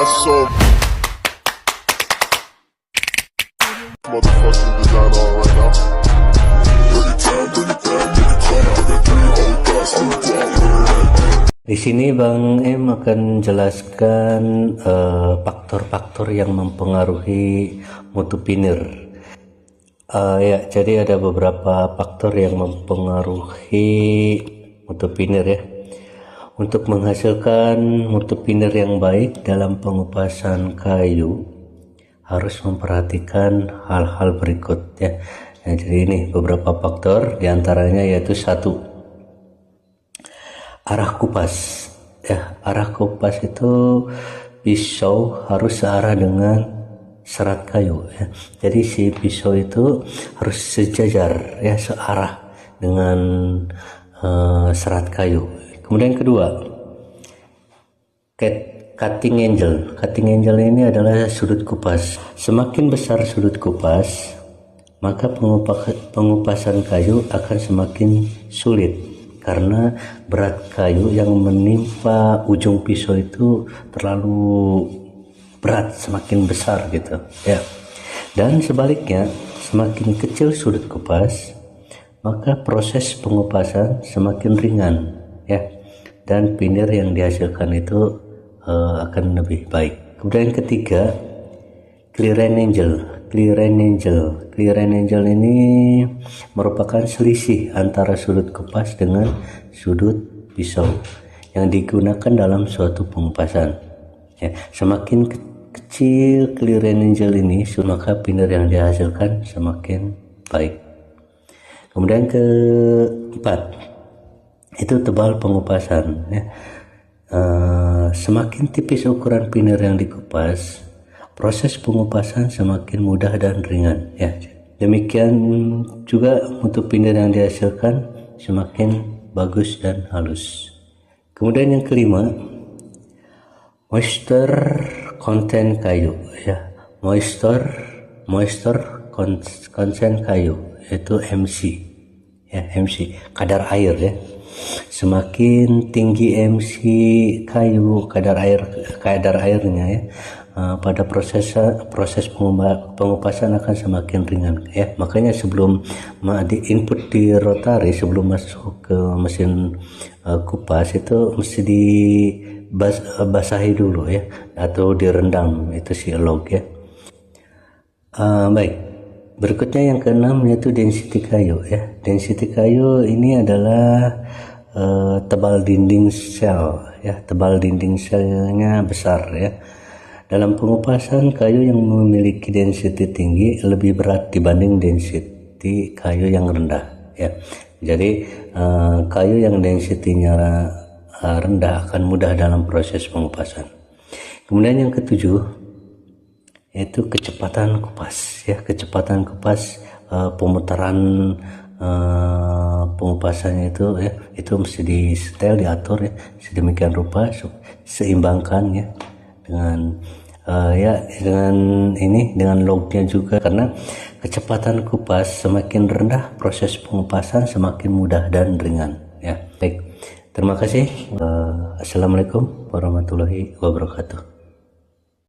got some motherfucking designer on right now. Di sini Bang M akan jelaskan faktor-faktor yang mempengaruhi mutu pinir. Ya, jadi ada beberapa faktor yang mempengaruhi mutu pinir ya. Untuk menghasilkan mutu pinir yang baik dalam pengupasan kayu harus memperhatikan hal-hal berikut ya. Nah, jadi ini beberapa faktor, diantaranya yaitu satu, arah kupas ya. Arah kupas itu pisau harus searah dengan serat kayu ya. Jadi si pisau itu harus sejajar ya, searah dengan serat kayu. Kemudian kedua, cutting angle. Cutting angle ini adalah sudut kupas. Semakin besar sudut kupas, maka pengupasan kayu akan semakin sulit karena berat kayu yang menimpa ujung pisau itu terlalu berat, semakin besar gitu ya. Dan sebaliknya, semakin kecil sudut kupas, maka proses pengupasan semakin ringan ya, dan pinir yang dihasilkan itu akan lebih baik. Kemudian ketiga, clearance angle. Clearance angle ini merupakan selisih antara sudut kupas dengan sudut pisau yang digunakan dalam suatu pengupasan ya. Semakin kecil clearance angle ini, maka pinir yang dihasilkan semakin baik. Kemudian keempat, itu tebal pengupasan ya. Semakin tipis ukuran pinir yang dikupas, proses pengupasan semakin mudah dan ringan ya. Demikian juga mutu pinir yang dihasilkan semakin bagus dan halus. Kemudian yang kelima, moisture content kayu ya. Moisture content kayu, yaitu MC ya. MC kadar air ya. Semakin tinggi MC kayu, kadar airnya ya, pada proses pengupasan akan semakin ringan ya. Makanya sebelum input di rotari, sebelum masuk ke mesin kupas itu mesti dibasahi dulu ya, atau direndam, itu si log ya. Baik, berikutnya yang keenam yaitu density kayu ya. Density kayu ini adalah tebal dinding sel ya. Tebal dinding selnya besar ya. Dalam pengupasan, kayu yang memiliki density tinggi lebih berat dibanding density kayu yang rendah ya. Jadi kayu yang density-nya rendah akan mudah dalam proses pengupasan. Kemudian yang ketujuh yaitu kecepatan kupas ya. Kecepatan kupas, pemutaran pengupasannya itu ya, itu mesti disetel, diatur ya, sedemikian rupa seimbangkan ya dengan dengan lognya juga, karena kecepatan kupas semakin rendah, proses pengupasan semakin mudah dan ringan ya. Baik, terima kasih. Assalamualaikum warahmatullahi wabarakatuh.